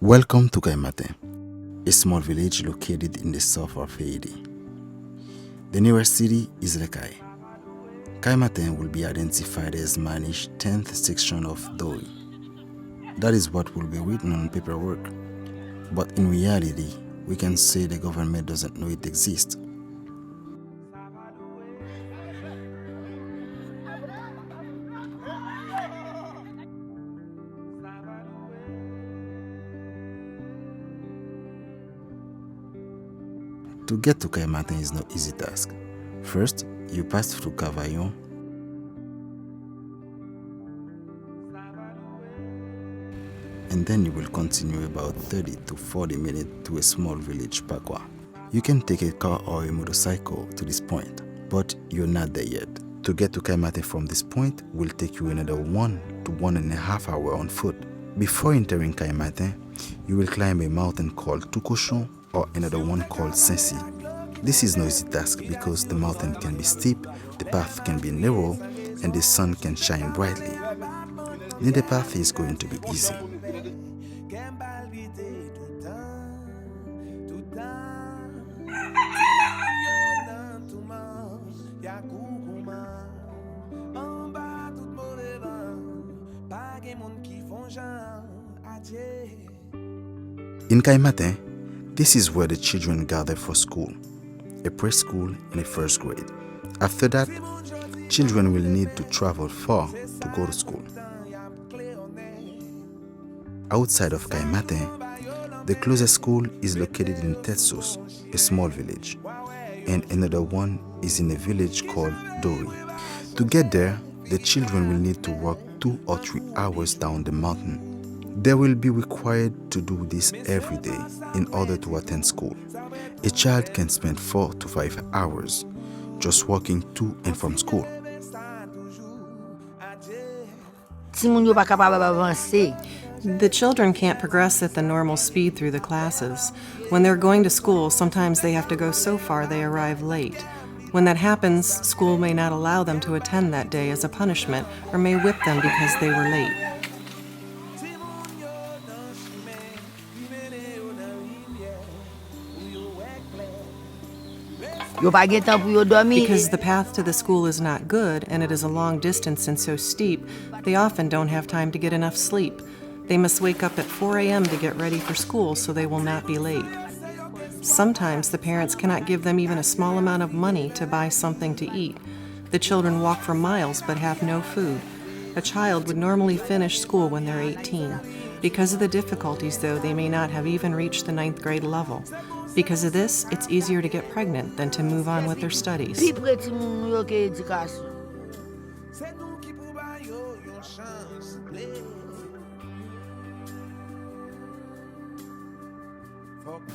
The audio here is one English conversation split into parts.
Welcome to Caimate, a small village located in the south of Haiti. The nearest city is Lekai. Caimate will be identified as managed 10th section of Doi. That is what will be written on paperwork. But in reality, we can say the government doesn't know it exists. To get to Caimate is no easy task. First, you pass through Cavaillon, and then you will continue about 30 to 40 minutes to a small village, Pakwa. You can take a car or a motorcycle to this point, but you're not there yet. To get to Caimate from this point will take you another 1 to 1.5 hours on foot. Before entering Caimate, you will climb a mountain called Toucochon or another one called Saint-Cy. This is no easy task because the mountain can be steep, the path can be narrow, and the sun can shine brightly. Then the path is going to be easy. In Caimate, this is where the children gather for school, a preschool and a first grade. After that, children will need to travel far to go to school. Outside of Caimate, the closest school is located in Tetsos, a small village, and another one is in a village called Dori. To get there, the children will need to walk 2 or 3 hours down the mountain. They will be required to do this every day in order to attend school. A child can spend 4 to 5 hours just walking to and from school. The children can't progress at the normal speed through the classes. When they're going to school, sometimes they have to go so far they arrive late. When that happens, school may not allow them to attend that day as a punishment or may whip them because they were late. Because the path to the school is not good and it is a long distance and so steep, they often don't have time to get enough sleep. They must wake up at 4 a.m. to get ready for school so they will not be late. Sometimes the parents cannot give them even a small amount of money to buy something to eat. The children walk for miles but have no food. A child would normally finish school when they're 18. Because of the difficulties, though, they may not have even reached the 9th grade level. Because of this, it's easier to get pregnant than to move on with their studies.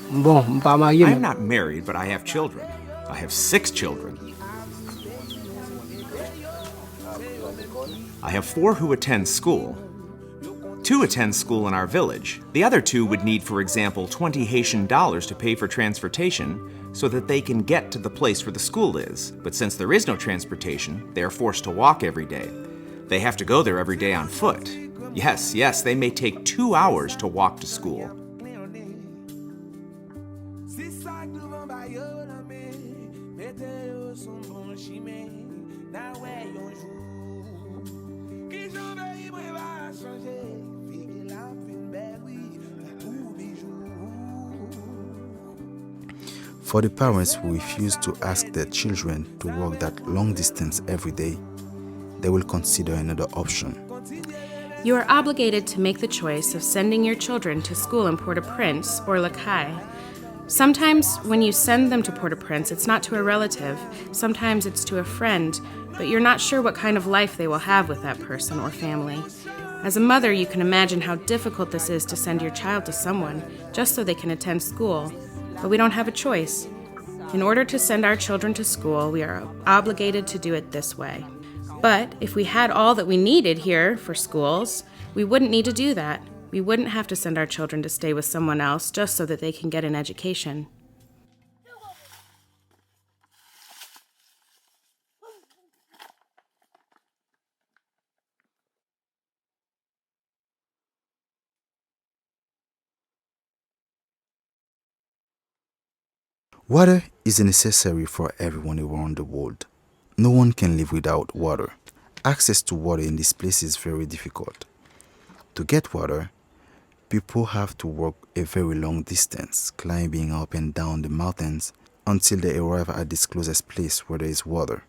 I'm not married, but I have children. I have 6 children. I have 4 who attend school. 2 attend school in our village. The other 2 would need, for example, 20 Haitian dollars to pay for transportation so that they can get to the place where the school is. But since there is no transportation, they are forced to walk every day. They have to go there every day on foot. Yes, they may take 2 hours to walk to school. For the parents who refuse to ask their children to walk that long distance every day, they will consider another option. You are obligated to make the choice of sending your children to school in Port-au-Prince or Lekai. Sometimes when you send them to Port-au-Prince, it's not to a relative. Sometimes it's to a friend, but you're not sure what kind of life they will have with that person or family. As a mother, you can imagine how difficult this is to send your child to someone just so they can attend school. But we don't have a choice. In order to send our children to school, we are obligated to do it this way. But if we had all that we needed here for schools, we wouldn't need to do that. We wouldn't have to send our children to stay with someone else just so that they can get an education. Water is necessary for everyone around the world. No one can live without water. Access to water in this place is very difficult. To get water, people have to walk a very long distance, climbing up and down the mountains until they arrive at this closest place where there is water.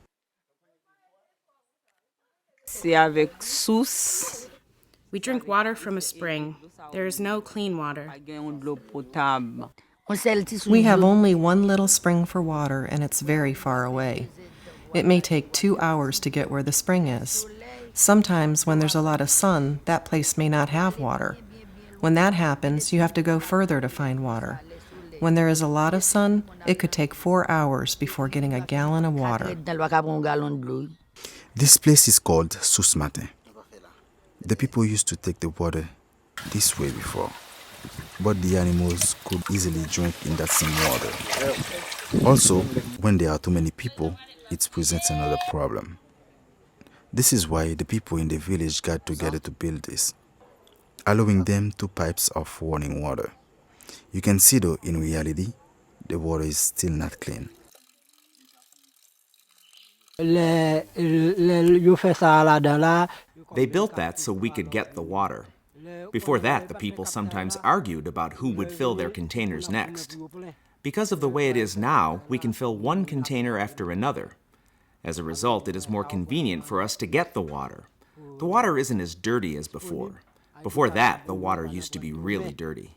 C'est avec source. We drink water from a spring. There is no clean water. Gen de l'eau potable. We have only one little spring for water, and it's very far away. It may take 2 hours to get where the spring is. Sometimes, when there's a lot of sun, that place may not have water. When that happens, you have to go further to find water. When there is a lot of sun, it could take 4 hours before getting a gallon of water. This place is called source matin. The people used to take the water this way before, but the animals could easily drink in that same water. Also, when there are too many people, it presents another problem. This is why the people in the village got together to build this, allowing them 2 pipes of running water. You can see though, in reality, the water is still not clean. They built that so we could get the water. Before that, the people sometimes argued about who would fill their containers next. Because of the way it is now, we can fill one container after another. As a result, it is more convenient for us to get the water. The water isn't as dirty as before. Before that, the water used to be really dirty.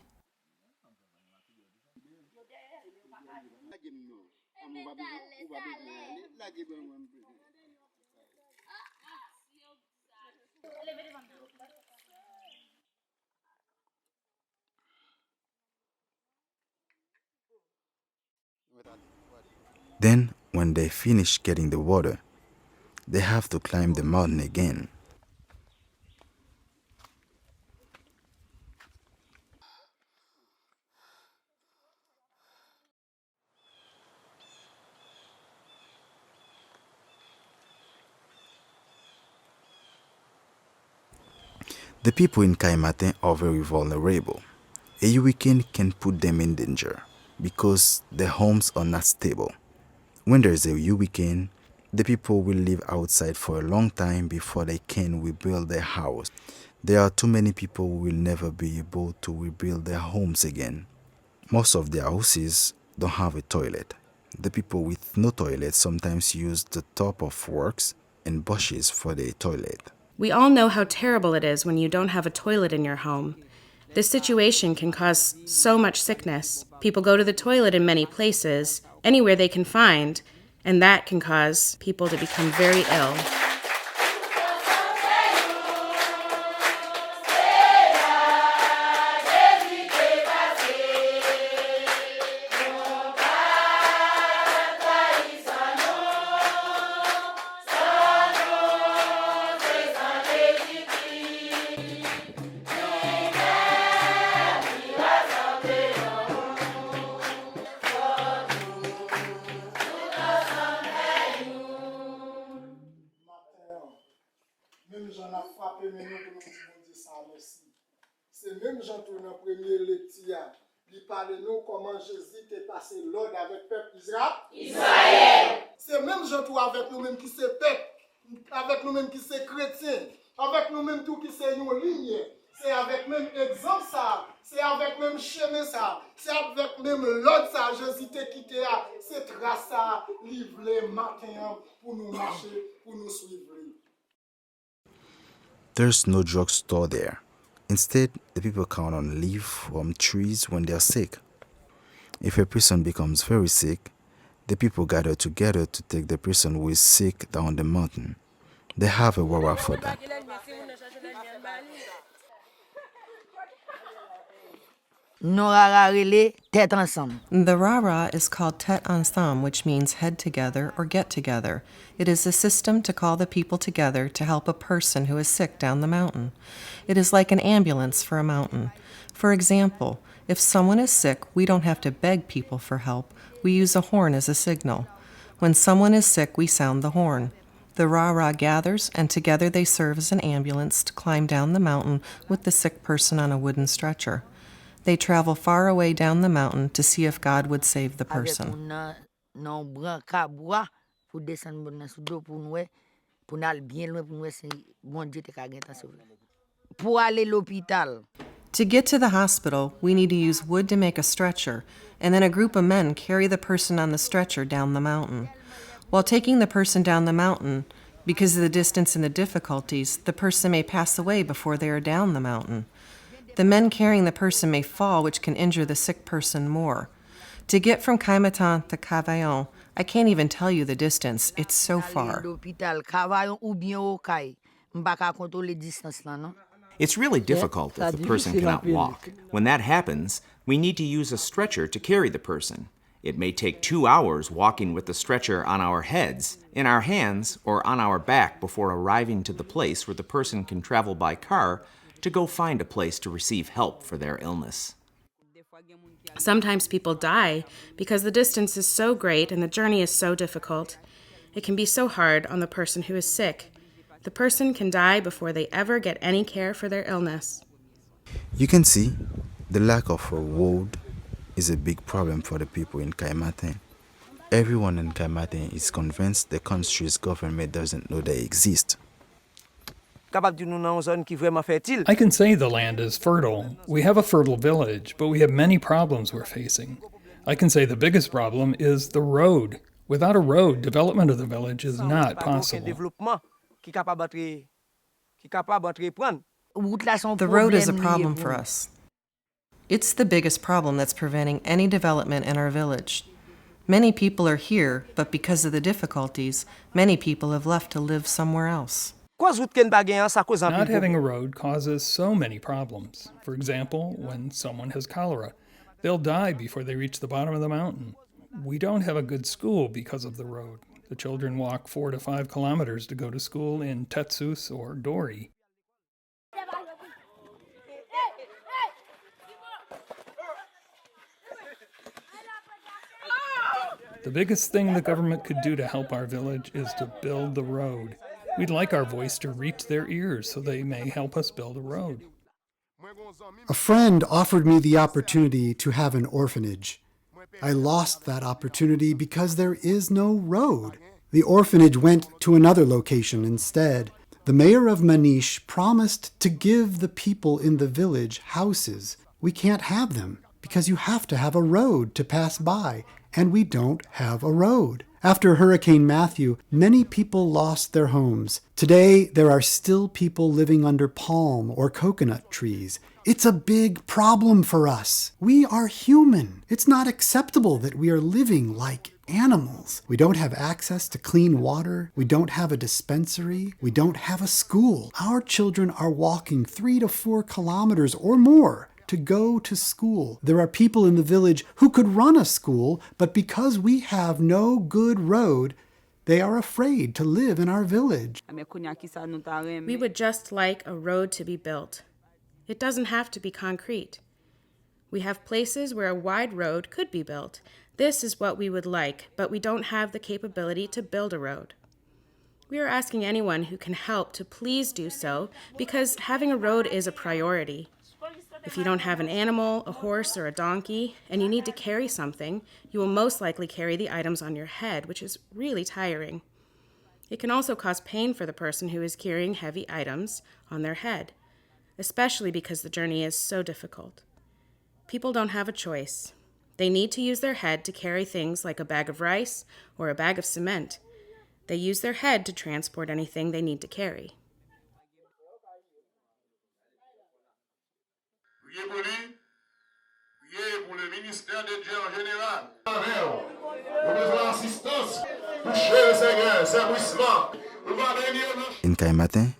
Then, when they finish getting the water, they have to climb the mountain again. The people in Kaimatin are very vulnerable. A hurricane can put them in danger because their homes are not stable. When there is a hurricane, the people will live outside for a long time before they can rebuild their house. There are too many people who will never be able to rebuild their homes again. Most of their houses don't have a toilet. The people with no toilet sometimes use the top of rocks and bushes for their toilet. We all know how terrible it is when you don't have a toilet in your home. This situation can cause so much sickness. People go to the toilet in many places, anywhere they can find, and that can cause people to become very ill. Même j'en a frappé mais nous pour nous dire ça merci. C'est même Jean tourne en premier lecture. Il parle nous comment Jésus est passé l'ordre avec peuple Israël. C'est même Jean tourne avec nous-mêmes qui c'est peuple, avec nous-mêmes qui c'est chrétien, avec nous-mêmes tout qui c'est une ligne. C'est avec même exemple ça, c'est avec même chemin ça, c'est avec même l'ordre ça, Jésus t'a quitté à cette trace ça, livré matin pour nous marcher, pour nous suivre. There's no drugstore there. Instead, the people count on leaves from trees when they are sick. If a person becomes very sick, the people gather together to take the person who is sick down the mountain. They have a wara for that. The rara is called tête ensemble, which means head together or get together. It is a system to call the people together to help a person who is sick down the mountain. It is like an ambulance for a mountain. For example, if someone is sick, we don't have to beg people for help. We use a horn as a signal. When someone is sick, we sound the horn. The rara gathers, and together they serve as an ambulance to climb down the mountain with the sick person on a wooden stretcher. They travel far away down the mountain to see if God would save the person. To get to the hospital, we need to use wood to make a stretcher, and then a group of men carry the person on the stretcher down the mountain. While taking the person down the mountain, because of the distance and the difficulties, the person may pass away before they are down the mountain. The men carrying the person may fall, which can injure the sick person more. To get from Caimatan to Cavaillon, I can't even tell you the distance. It's so far. It's really difficult if the person cannot walk. When that happens, we need to use a stretcher to carry the person. It may take 2 hours walking with the stretcher on our heads, in our hands, or on our back before arriving to the place where the person can travel by car to go find a place to receive help for their illness. Sometimes people die because the distance is so great and the journey is so difficult. It can be so hard on the person who is sick. The person can die before they ever get any care for their illness. You can see the lack of a road is a big problem for the people in Caimatan. Everyone in Caimatan is convinced the country's government doesn't know they exist. I can say the land is fertile. We have a fertile village, but we have many problems we're facing. I can say the biggest problem is the road. Without a road, development of the village is not possible. The road is a problem for us. It's the biggest problem that's preventing any development in our village. Many people are here, but because of the difficulties, many people have left to live somewhere else. Not having a road causes so many problems. For example, when someone has cholera, they'll die before they reach the bottom of the mountain. We don't have a good school because of the road. The children walk 4 to 5 kilometers to go to school in Tetsus or Dori. The biggest thing the government could do to help our village is to build the road. We'd like our voice to reach their ears so they may help us build a road. A friend offered me the opportunity to have an orphanage. I lost that opportunity because there is no road. The orphanage went to another location instead. The mayor of Manish promised to give the people in the village houses. We can't have them because you have to have a road to pass by, and we don't have a road. After Hurricane Matthew, many people lost their homes. Today, there are still people living under palm or coconut trees. It's a big problem for us. We are human. It's not acceptable that we are living like animals. We don't have access to clean water. We don't have a dispensary. We don't have a school. Our children are walking 3 to 4 kilometers or more to go to school. There are people in the village who could run a school, but because we have no good road, they are afraid to live in our village. We would just like a road to be built. It doesn't have to be concrete. We have places where a wide road could be built. This is what we would like, but we don't have the capability to build a road. We are asking anyone who can help to please do so, because having a road is a priority. If you don't have an animal, a horse, or a donkey, and you need to carry something, you will most likely carry the items on your head, which is really tiring. It can also cause pain for the person who is carrying heavy items on their head, especially because the journey is so difficult. People don't have a choice. They need to use their head to carry things like a bag of rice or a bag of cement. They use their head to transport anything they need to carry. In Caimatan,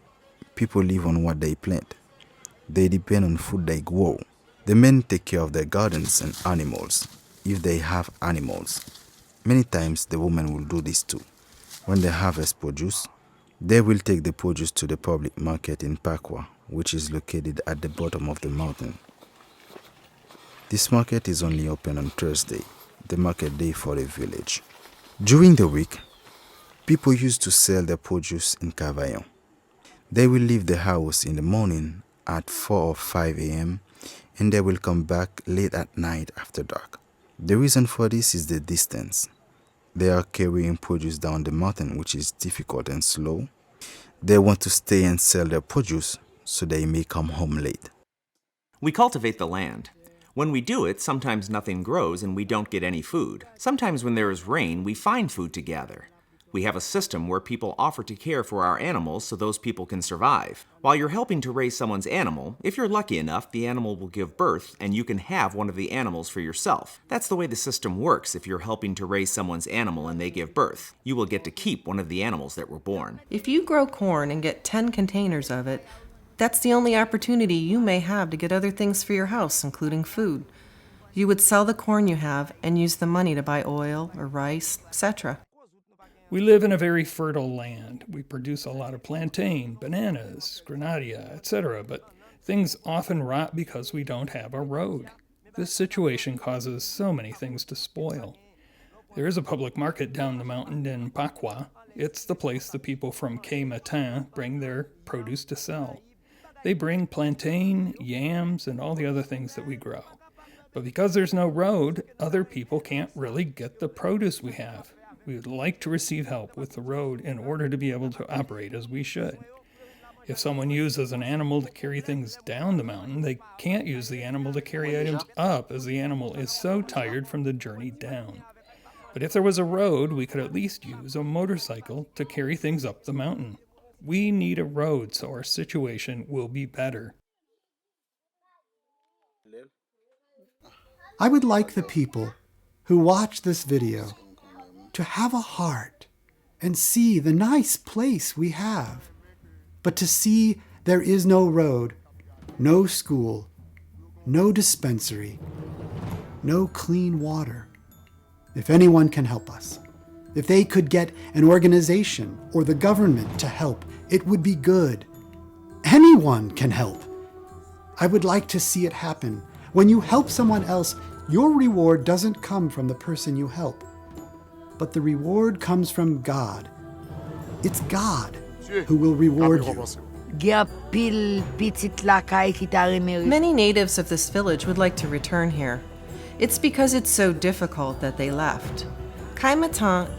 people live on what they plant. They depend on food they grow. The men take care of their gardens and animals, if they have animals. Many times the women will do this too. When they harvest produce, they will take the produce to the public market in Pakwa, which is located at the bottom of the mountain. This market is only open on Thursday, the market day for the village. During the week, people used to sell their produce in Cavaillon. They will leave the house in the morning at 4 or 5 a.m. and they will come back late at night after dark. The reason for this is the distance. They are carrying produce down the mountain, which is difficult and slow. They want to stay and sell their produce, so they may come home late. We cultivate the land. When we do it, sometimes nothing grows and we don't get any food. Sometimes when there is rain, we find food to gather. We have a system where people offer to care for our animals so those people can survive. While you're helping to raise someone's animal, if you're lucky enough, the animal will give birth and you can have one of the animals for yourself. That's the way the system works if you're helping to raise someone's animal and they give birth. You will get to keep one of the animals that were born. If you grow corn and get 10 containers of it, that's the only opportunity you may have to get other things for your house, including food. You would sell the corn you have and use the money to buy oil or rice, etc. We live in a very fertile land. We produce a lot of plantain, bananas, grenadilla, etc., but things often rot because we don't have a road. This situation causes so many things to spoil. There is a public market down the mountain in Paqua. It's the place the people from Quai bring their produce to sell. They bring plantain, yams, and all the other things that we grow. But because there's no road, other people can't really get the produce we have. We would like to receive help with the road in order to be able to operate as we should. If someone uses an animal to carry things down the mountain, they can't use the animal to carry items up as the animal is so tired from the journey down. But if there was a road, we could at least use a motorcycle to carry things up the mountain. We need a road so our situation will be better. I would like the people who watch this video to have a heart and see the nice place we have, but to see there is no road, no school, no dispensary, no clean water. If anyone can help us, if they could get an organization or the government to help, it would be good. Anyone can help. I would like to see it happen. When you help someone else, your reward doesn't come from the person you help, but the reward comes from God. It's God who will reward you. Many natives of this village would like to return here. It's because it's so difficult that they left. Quai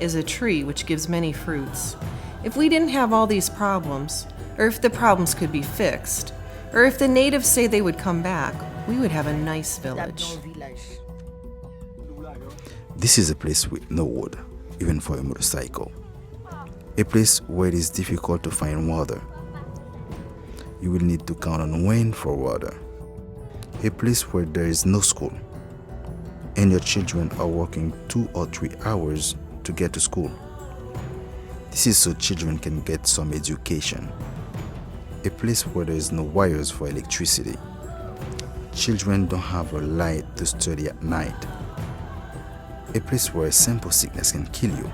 is a tree which gives many fruits. If we didn't have all these problems, or if the problems could be fixed, or if the natives say they would come back, we would have a nice village. This is a place with no wood, even for a motorcycle. A place where it is difficult to find water. You will need to count on rain for water. A place where there is no school, and your children are working 2 or 3 hours to get to school. This is so children can get some education. A place where there is no wires for electricity. Children don't have a light to study at night. A place where a simple sickness can kill you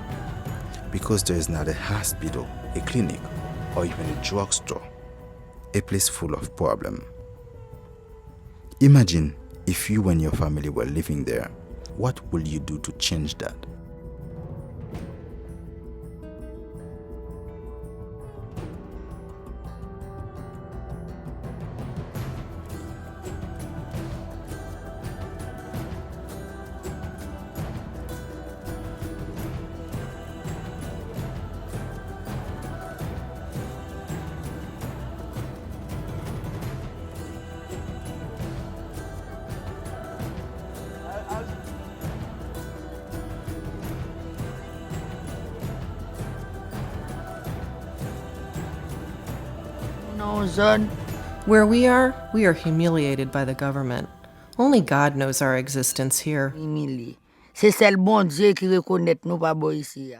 because there is not a hospital, a clinic, or even a drugstore. A place full of problems. Imagine if you and your family were living there. What will you do to change that? Where we are humiliated by the government. Only God knows our existence here. C'est seul bon Dieu qui reconnaît nous pas ici.